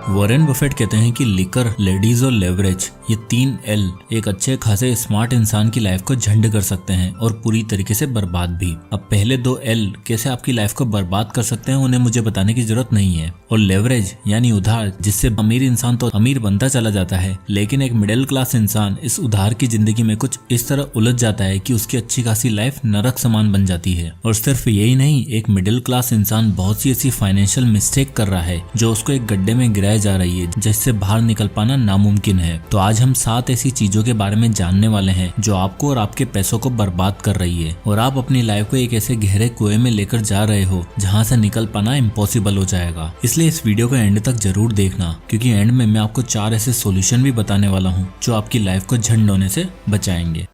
Warren Buffett कहते हैं कि लिकर, लेडीज और लेवरेज, ये 3 L एक अच्छे खासे स्मार्ट इंसान की लाइफ को झंड कर सकते हैं और पूरी तरीके से बर्बाद भी। अब पहले 2 L कैसे आपकी लाइफ को बर्बाद कर सकते हैं उन्हें मुझे बताने की जरूरत नहीं है। और लेवरेज यानी उधार, जिससे अमीर इंसान तो अमीर बनता चला जाता है, लेकिन एक मिडिल क्लास इंसान इस उधार की जिंदगी में कुछ इस तरह उलझ जाता है कि उसकी अच्छी खासी लाइफ नरक समान बन जाती है। और सिर्फ यही नहीं, एक मिडिल क्लास इंसान बहुत सी ऐसी फाइनेंशियल मिस्टेक कर रहा है जो उसको एक गड्ढे में गिराया जा रही है, जिससे बाहर निकल पाना नामुमकिन है। तो आज हम 7 ऐसी चीजों के बारे में जानने वाले हैं जो आपको और आपके पैसों को बर्बाद कर रही है और आप अपनी लाइफ को एक ऐसे गहरे कुएं में लेकर जा रहे हो जहां से निकल पाना इम्पॉसिबल हो जाएगा। इसलिए इस वीडियो को एंड तक जरूर देखना, क्योंकि एंड में मैं आपको 4 ऐसे सॉल्यूशन भी बताने वाला हूं जो आपकी लाइफ को झंड होने से बचाएंगे।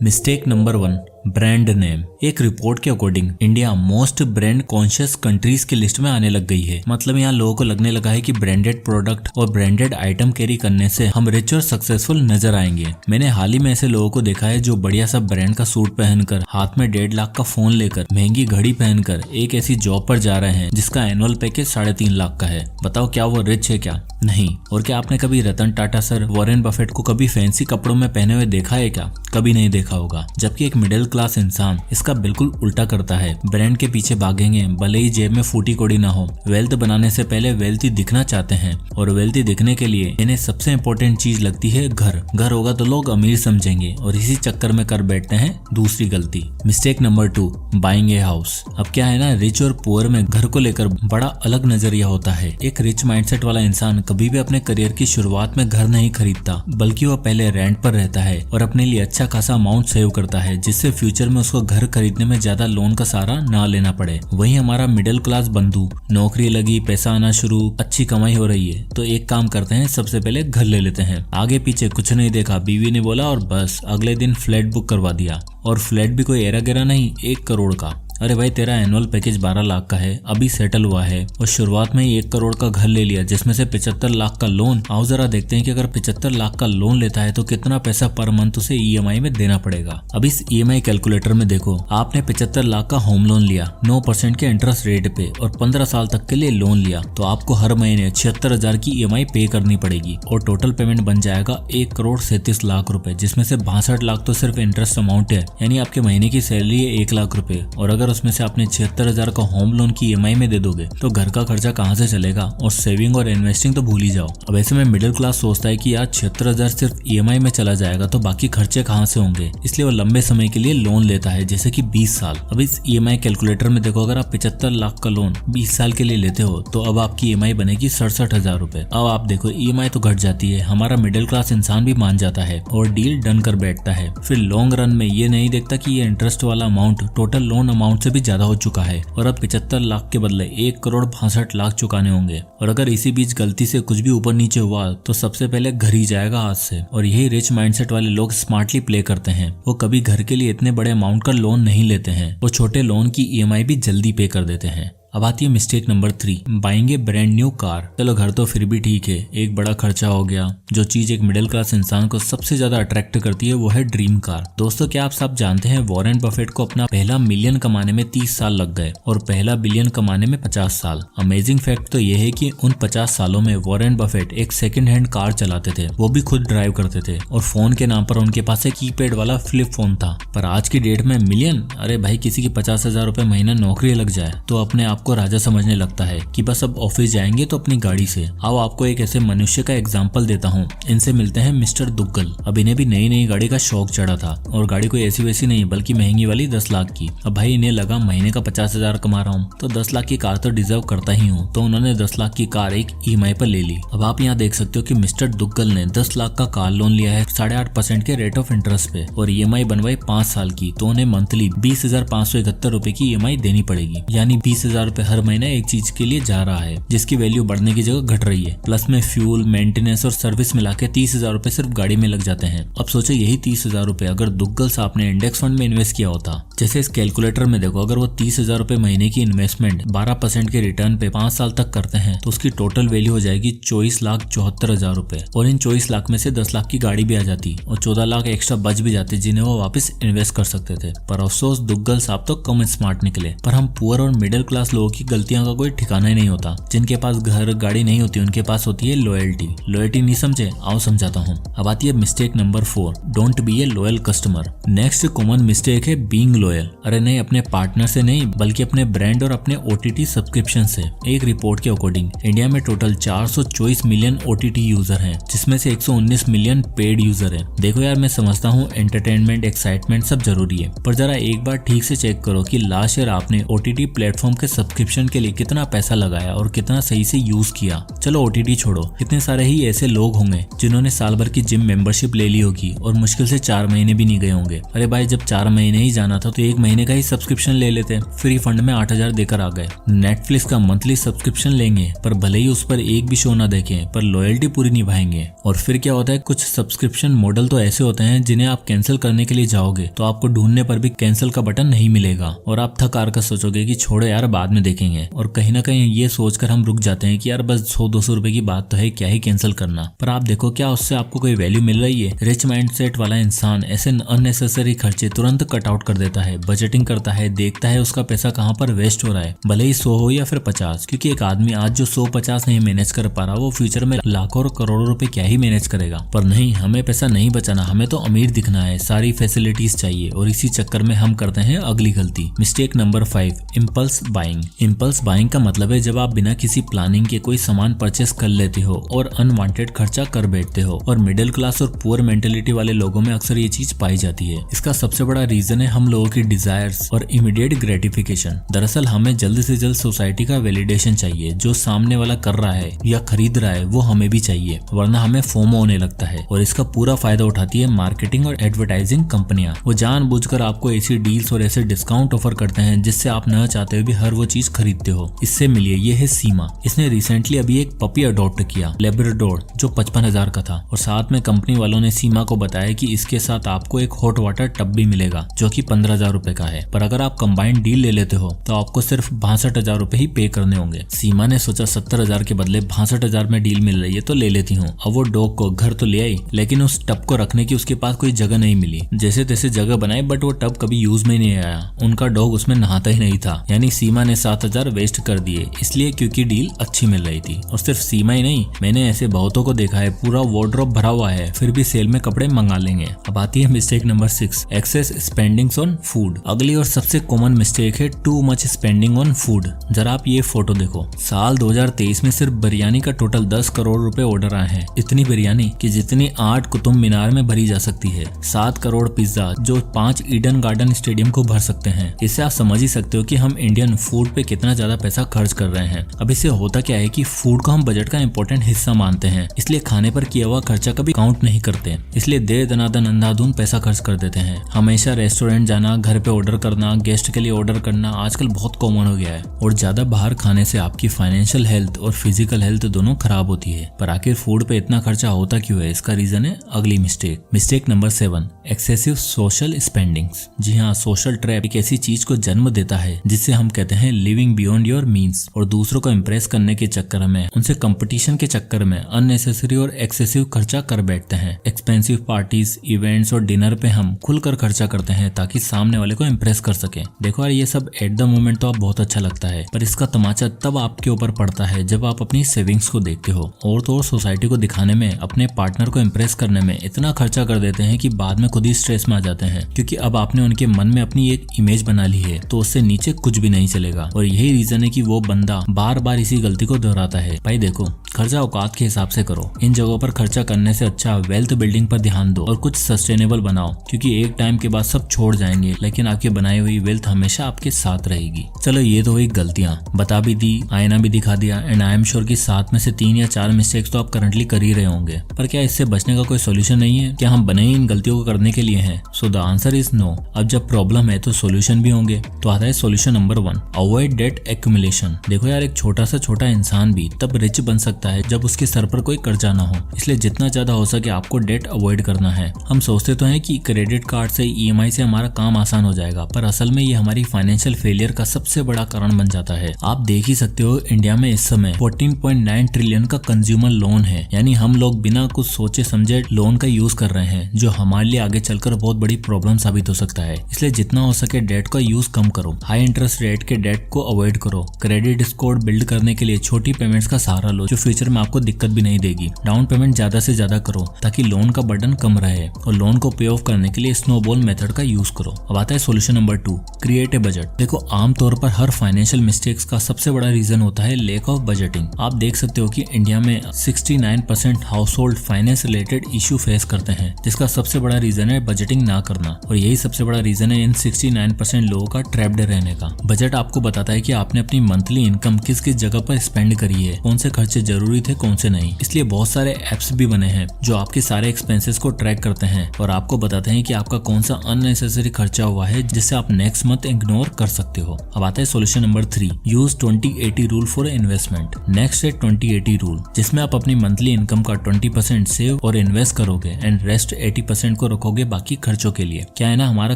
Mistake number 1, brand name. एक रिपोर्ट के according India most brand conscious countries की लिस्ट में आने लग गई है। मतलब यहाँ लोगों को लगने लगा है कि ब्रांडेड प्रोडक्ट और ब्रांडेड आइटम कैरी करने से हम रिच और सक्सेसफुल नजर आएंगे। मैंने हाल ही में ऐसे लोगों को देखा है जो बढ़िया सा ब्रांड का सूट पहनकर, हाथ में 1.5 लाख का फोन लेकर, महंगी घड़ी पहनकर एक ऐसी जॉब पर जा रहे हैं जिसका एनुअल पैकेज 3.5 लाख का है। बताओ क्या वो रिच है क्या? नहीं। और क्या आपने कभी Ratan Tata sir, Warren Buffett को कभी फैंसी कपड़ों में पहने हुए देखा है क्या? कभी नहीं देखा होगा। जबकि एक मिडिल क्लास इंसान इसका बिल्कुल उल्टा करता है। ब्रांड के पीछे भागेंगे भले ही जेब में फूटी कोड़ी ना हो। वेल्थ बनाने से पहले वेल्थी दिखना चाहते हैं और वेल्थी दिखने के लिए इन्हें सबसे इम्पोर्टेंट चीज लगती है घर होगा तो लोग अमीर समझेंगे और इसी चक्कर में कर बैठते हैं दूसरी गलती। Mistake number 2, buying a house. अब क्या है ना, रिच और पुअर में घर को लेकर बड़ा अलग नजरिया होता है। एक रिच माइंडसेट वाला इंसान कभी भी अपने करियर की शुरुआत में घर नहीं खरीदता, बल्कि वो पहले रेंट पर रहता है और अपने लिए अच्छा खासा अमाउंट सेव करता है, जिससे फ्यूचर में उसको घर खरीदने में ज्यादा लोन का सहारा ना लेना पड़े। वहीं हमारा मिडिल क्लास बंधु, नौकरी लगी, पैसा आना शुरू, अच्छी कमाई हो रही है तो एक काम करते हैं, सबसे पहले घर ले लेते हैं। आगे पीछे कुछ नहीं देखा, बीवी ने बोला और बस अगले दिन फ्लैट बुक करवा दिया। और फ्लैट भी कोई एरा गिरा नहीं, 1 करोड़ का। अरे भाई, तेरा एनुअल पैकेज 12 लाख का है, अभी सेटल हुआ है और शुरुआत में ही 1 करोड़ का घर ले लिया, जिसमें से 75 लाख का लोन। आओ जरा देखते हैं कि अगर 75 लाख का लोन लेता है तो कितना पैसा पर मंथ उसे EMI में देना पड़ेगा। अब इस EMI कैलकुलेटर में देखो, आपने 75 लाख का होम लोन लिया 9% के इंटरेस्ट रेट पे और 15 साल तक के लिए लोन लिया, तो आपको हर महीने 76,000 की EMI पे करनी पड़ेगी और टोटल पेमेंट बन जाएगा 1,37,00,000 रुपए, जिसमें से 62 लाख तो सिर्फ इंटरेस्ट अमाउंट है, यानी आपके महीने की सैलरी है 1 लाख रुपए। और अगर उसमें से आपने 76,000 का होम लोन की EMI में दे दोगे तो घर का खर्चा कहाँ से चलेगा? और सेविंग और इन्वेस्टिंग तो भूल ही जाओ। अब ऐसे में मिडिल क्लास सोचता है कि यार 76,000 सिर्फ EMI में चला जाएगा तो बाकी खर्चे कहाँ से होंगे, इसलिए वो लंबे समय के लिए लोन लेता है, जैसे कि 20 साल। अब इस EMI कैलकुलेटर में देखो, अगर आप 75 लाख का लोन 20 साल के लिए लेते हो तो अब आपकी EMI बनेगी 67,000 रुपए। अब आप देखो, EMI तो घट जाती है, हमारा मिडिल क्लास इंसान भी मान जाता है और डील डन कर बैठता है। फिर लॉन्ग रन में ये नहीं देखता कि ये इंटरेस्ट वाला अमाउंट टोटल लोन अमाउंट से भी ज्यादा हो चुका है और अब 75 लाख के बदले 1,62,00,000 चुकाने होंगे। और अगर इसी बीच गलती से कुछ भी ऊपर नीचे हुआ तो सबसे पहले घर ही जाएगा हाथ से। और यही रिच माइंडसेट वाले लोग स्मार्टली प्ले करते हैं, वो कभी घर के लिए इतने बड़े अमाउंट का लोन नहीं लेते हैं, वो छोटे लोन की EMI भी जल्दी पे कर देते हैं। अब आती है मिस्टेक नंबर 3, बाइंग ए ब्रांड न्यू कार। चलो घर तो फिर भी ठीक है, एक बड़ा खर्चा हो गया। जो चीज एक मिडिल क्लास इंसान को सबसे ज्यादा अट्रैक्ट करती है वो है ड्रीम कार। दोस्तों, क्या आप सब जानते हैं वॉरेन बफेट को अपना पहला मिलियन कमाने में 30 साल लग गए और पहला बिलियन कमाने में 50 साल। अमेजिंग फैक्ट तो यह है कि उन 50 सालों में वॉरेन बफेट एक सेकंड हैंड कार चलाते थे, वो भी खुद ड्राइव करते थे और फोन के नाम पर उनके पास एक कीपैड वाला फ्लिप फोन था। पर आज की डेट में मिलियन, अरे भाई किसी की 50,000 रुपए महीना नौकरी लग जाए तो अपने आप को राजा समझने लगता है कि बस अब ऑफिस जाएंगे तो अपनी गाड़ी से। आओ आपको एक ऐसे मनुष्य का एग्जांपल देता हूँ। इनसे मिलते हैं मिस्टर दुग्गल। अब इन्हें भी नई नई गाड़ी का शौक चढ़ा था और गाड़ी कोई ऐसी वैसी नहीं बल्कि महंगी वाली 10 लाख की। अब भाई इन्हें लगा महीने का 50,000 कमा रहा हूँ तो 10 लाख की कार तो डिजर्व करता ही हूँ, तो उन्होंने 10 लाख की कार एक EMI पर ले ली। अब आप यहाँ देख सकते हो कि मिस्टर दुग्गल ने 10 लाख का कार लोन लिया है 8.5% के रेट ऑफ इंटरेस्ट पे और EMI बनवाई 5 साल की, तो उन्हें मंथली 20,571 रुपए की EMI देनी पड़ेगी। यानी 20,000 रुपए हर महीने एक चीज के लिए जा रहा है जिसकी वैल्यू बढ़ने की जगह घट रही है। प्लस में फ्यूल, मेंटेनेंस और सर्विस मिला के 30,000 रुपए सिर्फ गाड़ी में लग जाते हैं। अब सोचो यही 30,000 रुपए अगर दुग्गल साहब ने इंडेक्स फंड में इन्वेस्ट किया होता, जैसे इस कैलकुलेटर में देखो, अगर वो 30,000 रुपए महीने की इन्वेस्टमेंट 12% के रिटर्न पे 5 साल तक करते हैं तो उसकी टोटल वैल्यू हो जाएगी 24,74,000 रुपए। और इन 24 लाख में से 10 लाख की गाड़ी भी आ जाती और 14 लाख एक्स्ट्रा बच भी जाते जिन्हें वो वापस इन्वेस्ट कर सकते थे। पर अफसोस दुग्गल साहब तो कम स्मार्ट निकले। पर हम पुअर और मिडिल क्लास लोग लोगों की गलतियों का कोई ठिकाना ही नहीं होता। जिनके पास घर गाड़ी नहीं होती उनके पास होती है लॉयल्टी। लॉयल्टी नहीं समझे? आओ समझाता हूँ। अब आती है mistake number 4, don't be A loyal customer. Next common mistake है बीइंग लॉयल। अरे नहीं, अपने पार्टनर से नहीं बल्कि अपने ब्रांड और अपने OTT सब्सक्रिप्शन से। एक रिपोर्ट के अकॉर्डिंग इंडिया में टोटल 424 मिलियन OTT यूजर हैं, जिसमें से 119 मिलियन पेड यूजर हैं। देखो यार, मैं समझता हूँ एंटरटेनमेंट, एक्साइटमेंट सब जरूरी है, पर जरा एक बार ठीक से चेक करो कि लास्ट ईयर आपने OTT प्लेटफॉर्म के सब्सक्रिप्शन के लिए कितना पैसा लगाया और कितना सही से यूज किया। चलो OTT छोड़ो, कितने सारे ही ऐसे लोग होंगे जिन्होंने साल भर की जिम मेंबरशिप ले ली होगी और मुश्किल से 4 महीने भी नहीं गए होंगे। अरे भाई, जब 4 महीने ही जाना था तो 1 महीने का ही सब्सक्रिप्शन ले लेते, फ्री फंड में 8,000 देकर आ गए। नेटफ्लिक्स का मंथली सब्सक्रिप्शन लेंगे पर भले ही उस पर एक भी शो ना देखें, पर लॉयल्टी पूरी निभाएंगे। और फिर क्या होता है, कुछ सब्सक्रिप्शन मॉडल तो ऐसे होते हैं जिन्हें आप कैंसिल करने के लिए जाओगे तो आपको ढूंढने पर भी कैंसिल का बटन नहीं मिलेगा और आप थक हार कर सोचोगे कि छोड़ो यार बाद में देखेंगे। और कहीं ना कहीं ये सोचकर हम रुक जाते हैं कि यार बस 100-200 रुपए की बात तो है, क्या ही कैंसिल करना। पर आप देखो, क्या उससे आपको कोई वैल्यू मिल रही है? रिच माइंडसेट वाला इंसान ऐसे अननेसेसरी खर्चे तुरंत कट आउट कर देता है, बजटिंग करता है, देखता है उसका पैसा कहाँ पर वेस्ट हो रहा है, भले ही 100 हो या फिर 50। क्योंकि एक आदमी आज जो 100-50 नहीं मैनेज कर पा रहा, वो फ्यूचर में लाखों और करोड़ों रुपए क्या ही मैनेज करेगा। पर नहीं, हमें पैसा नहीं बचाना, हमें तो अमीर दिखना है, सारी फैसिलिटीज चाहिए, और इसी चक्कर में हम करते हैं अगली गलती। Mistake number 5, impulse buying. Impulse buying का मतलब है जब आप बिना किसी प्लानिंग के कोई सामान परचेस कर लेते हो और अनवांटेड खर्चा कर बैठते हो। और मिडिल क्लास और पुअर मेंटेलिटी वाले लोगों में अक्सर ये चीज पाई जाती है। इसका सबसे बड़ा रीजन है हम लोगों की डिजायर्स और इमीडिएट ग्रेटिफिकेशन। दरअसल हमें जल्द से जल्द सोसाइटी का वैलिडेशन चाहिए, जो सामने वाला कर रहा है या खरीद रहा है वो हमें भी चाहिए, वरना हमें फोमो होने लगता है। और इसका पूरा फायदा उठाती है मार्केटिंग और एडवर्टाइजिंग कंपनियां। वो जानबूझकर आपको ऐसी डील्स और ऐसे डिस्काउंट ऑफर करते हैं जिससे आप न चाहते हुए भी हर वो चीज खरीदते हो। इससे मिलिए, ये है सीमा। इसने रिसेंटली अभी एक पपी अडॉप्ट किया, लेब्राडोर, जो 55,000 का था। और साथ में कंपनी वालों ने सीमा को बताया कि इसके साथ आपको एक हॉट वाटर टब भी मिलेगा जो कि 15,000 रुपए का है। पर अगर आप कंबाइंड डील ले लेते हो तो आपको सिर्फ 62,000 रुपए ही पे करने होंगे। सीमा ने सोचा 70,000 के बदले 62,000 में डील मिल रही है तो ले लेती हूँ। अब वो डॉग को घर तो ले आई, लेकिन उस टब को रखने की उसके पास कोई जगह नहीं मिली। जैसे तैसे जगह बनाई, बट वो टब कभी यूज में नहीं आया। उनका डॉग उसमें नहाता ही नहीं था। यानी सीमा ने 7,000 वेस्ट कर दिए, इसलिए क्योंकि डील अच्छी मिल रही थी। और सिर्फ सीमा ही नहीं, मैंने ऐसे बहुतों को देखा है, पूरा वार्डरोब भरा हुआ है, फिर भी सेल में कपड़े मंगा लेंगे। अब आती है mistake number 6, excess spendings on food. अगली और सबसे कॉमन मिस्टेक है too much spending on food. जरा आप ये फोटो देखो, साल 2023 में सिर्फ बिरयानी का टोटल 10 करोड़ रुपए ऑर्डर आए हैं। इतनी बिरयानी कि जितनी 8 कुतुब मीनार में भरी जा सकती है, 7 करोड़ पिज्जा जो 5 ईडन गार्डन स्टेडियम को भर सकते हैं। इससे आप समझ ही सकते हो कि हम इंडियन फूड पे कितना ज्यादा पैसा खर्च कर रहे हैं। अब इससे होता क्या है कि फूड को हम बजट का इंपॉर्टेंट हिस्सा मानते हैं, इसलिए खाने पर किया हुआ खर्चा कभी काउंट नहीं करते। इसलिए दे दनादन अंधाधुन पैसा खर्च कर देते हैं। हमेशा रेस्टोरेंट जाना, घर पे ऑर्डर करना, गेस्ट के लिए ऑर्डर करना आजकल बहुत कॉमन हो गया है। और ज्यादा बाहर खाने से आपकी फाइनेंशियल हेल्थ और फिजिकल हेल्थ दोनों खराब होती है। पर आखिर फूड पे इतना खर्चा होता क्यों है? इसका रीजन है अगली mistake number 7, excessive social spendings. जी हाँ, सोशल ट्रैप एक ऐसी चीज को जन्म देता है जिससे हम कहते हैं लिविंग बियॉन्ड योर मीन्स। और दूसरों को इम्प्रेस करने के चक्कर में, उनसे कंपटीशन के चक्कर में अननेसेसरी और एक्सेसिव खर्चा कर बैठते हैं। एक्सपेंसिव पार्टीज, इवेंट्स और डिनर पे हम खुलकर खर्चा करते हैं ताकि सामने वाले को इम्प्रेस कर सके। देखो यार, ये सब एट द मोमेंट तो आप बहुत अच्छा लगता है, पर इसका तमाचा तब आपके ऊपर पड़ता है जब आप अपनी सेविंग्स को देखते हो। और तो और सोसाइटी को दिखाने में, अपने पार्टनर को इम्प्रेस करने में इतना खर्चा कर देते हैं कि बाद में खुद ही स्ट्रेस में आ जाते हैं, क्योंकि अब आपने उनके मन में अपनी एक इमेज बना ली है तो उससे नीचे कुछ भी नहीं चलेगा। और यही रीजन है कि वो बंदा बार बार इसी गलती को दोहराता है। भाई देखो, खर्चा औकात के हिसाब से करो। इन जगहों पर खर्चा करने से अच्छा वेल्थ बिल्डिंग पर ध्यान दो और कुछ सस्टेनेबल बनाओ, क्योंकि एक टाइम के बाद सब छोड़ जाएंगे, लेकिन आपकी बनाई हुई वेल्थ हमेशा आपके साथ रहेगी। चलो ये तो हुई गलतियां, बता भी दी, आईना भी दिखा दिया, एंड आई एम श्योर कि 7 में से 3 या 4 मिस्टेक्स तो आप करंटली कर ही रहे होंगे। पर क्या इससे बचने का कोई सोल्यूशन नहीं है? क्या हम बने ही इन गलतियों को करने के लिए हैं? So the answer is no. अब जब प्रॉब्लम है तो सोल्यूशन भी होंगे। तो आता है solution number 1, avoid debt accumulation. देखो यार, एक छोटा सा छोटा इंसान भी तब रिच बन सकता है जब उसके सर पर कोई कर्जा ना हो। इसलिए जितना ज्यादा हो सके आपको डेट अवॉइड करना है। हम सोचते तो हैं कि क्रेडिट कार्ड से, EMI से हमारा काम आसान हो जाएगा, पर असल में ये हमारी फाइनेंशियल फेलियर का सबसे बड़ा कारण बन जाता है। आप देख ही सकते हो, इंडिया में इस समय 14.9 ट्रिलियन का कंज्यूमर लोन है। यानी हम लोग बिना कुछ सोचे समझे लोन का यूज कर रहे हैं, जो हमारे लिए आगे चलकर बहुत बड़ी प्रॉब्लम साबित हो सकता है। इसलिए जितना हो सके डेट का यूज कम करो। हाई इंटरेस्ट रेट के डेट को अवॉइड करो। क्रेडिट स्कोर बिल्ड करने के लिए छोटी पेमेंट्स का सहारा लो जो फ्यूचर में आपको दिक्कत भी नहीं देगी। डाउन पेमेंट ज्यादा से ज्यादा करो ताकि लोन का बर्डन कम रहे और लोन को पे ऑफ करने के लिए स्नोबॉल मेथड का यूज करो। अब आता है solution number 2, create a budget. देखो आमतौर पर हर फाइनेंशियल मिस्टेक्स का सबसे बड़ा रीजन होता है लैक ऑफ बजटिंग। आप देख सकते हो कि इंडिया में 69% house hold finance related issue face करते हैं, जिसका सबसे बड़ा रीजन है बजटिंग ना करना, और यही सबसे बड़ा रीजन है इन 69% लोगों का ट्रैप्ड रहने का। बजट आपको बताता है कि आपने अपनी मंथली इनकम किस किस जगह पर स्पेंड करी है, कौन से खर्चे जरूरी थे कौन से नहीं। इसलिए बहुत सारे एप्स भी बने हैं जो आपके सारे एक्सपेंसेस को ट्रैक करते हैं और आपको बताते हैं कि आपका कौन सा अननेसेसरी खर्चा हुआ है जिससे आप नेक्स्ट मंथ इग्नोर कर सकते हो। अब आता है solution number 3, use 20-80 rule for investment. Next है 20-80 रूल, जिसमें आप अपनी मंथली इनकम का 20% सेव और इन्वेस्ट करोगे एंड रेस्ट 80% को रखोगे बाकी खर्चों के लिए। क्या है ना, हमारा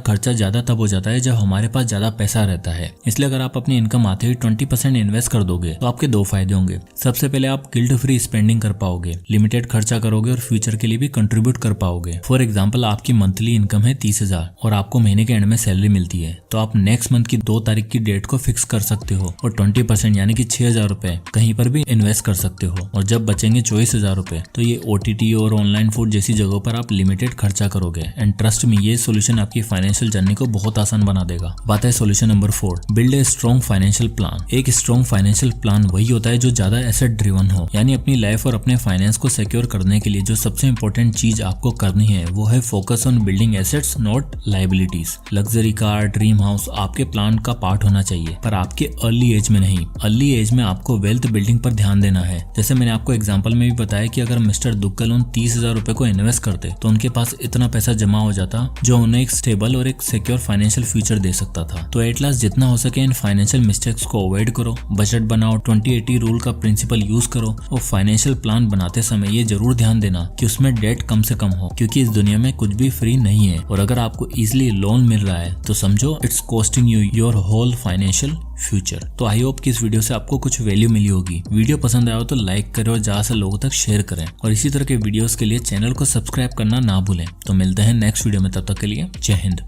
खर्चा ज्यादा तब हो जाता है जब हमारे पास ज्यादा पैसा रहता है। इसलिए अगर आप अपनी इनकम आते ही 20% इन्वेस्ट कर दोगे तो आपके 2 फायदे होंगे। सबसे पहले आप गिल्ट फ्री स्पेंडिंग कर पाओगे, लिमिटेड खर्चा करोगे और फ्यूचर के लिए भी कंट्रीब्यूट कर पाओगे। फॉर एग्जाम्पल आपकी मंथली इनकम है 30,000 और आपको महीने के एंड में सैलरी मिलती है, तो आप नेक्स्ट मंथ की 2 तारीख की डेट को फिक्स कर सकते हो और 20% यानी कि 6,000 रुपए कहीं पर भी इन्वेस्ट कर सकते हो। और जब बचेंगे 24,000 रुपए तो ये OTT और ऑनलाइन फूड जैसी जगहों पर आप लिमिटेड खर्चा करोगे। एंड ट्रस्ट में ये सोल्यूशन आपकी फाइनेंशियल जर्नी को बहुत आसान बना देगा। बात है solution number 4, build a strong financial plan. एक स्ट्रॉन्ग फाइनेंशियल प्लान वही होता है जो ज्यादा एसेट ड्रिवन हो, यानी अपनी लाइफ और अपने फाइनेंस को सिक्योर करने के लिए जो सबसे इंपॉर्टेंट चीज आपको करनी है वो है focus on building assets not liabilities. Luxury car, dream house आपके प्लान का पार्ट होना चाहिए पर आपके अर्ली एज में नहीं। अर्ली एज में आपको वेल्थ बिल्डिंग पर ध्यान देना है। जैसे मैंने आपको एग्जांपल में भी बताया कि अगर मिस्टर दुग्गल उन 30,000 रुपए को इन्वेस्ट करते तो उनके पास इतना पैसा जमा हो जाता जो उन्हें एक स्टेबल और एक सिक्योर फाइनेंशियल फ्यूचर दे सकता था। तो एट लास्ट जितना हो सके इन फाइनेंशियल मिस्टेक्स को अवॉइड करो, बजट बनाओ, 20-80 रूल का प्रिंसिपल यूज करो और फाइनेंशियल प्लान बनाते समय ये जरूर ध्यान देना कि उसमें डेट कम से कम हो, क्योंकि इस दुनिया में कुछ भी फ्री नहीं है और अगर आपको इजीली लोन मिल रहा है तो समझो it's costing you your whole financial future. तो आई होप कि इस वीडियो से आपको कुछ वैल्यू मिली होगी। वीडियो पसंद आया हो तो लाइक करें और ज्यादा से लोगों तक शेयर करें और इसी तरह के वीडियोस के लिए चैनल को सब्सक्राइब करना ना भूलें। तो मिलते हैं नेक्स्ट वीडियो में, तब तक के लिए जय हिंद।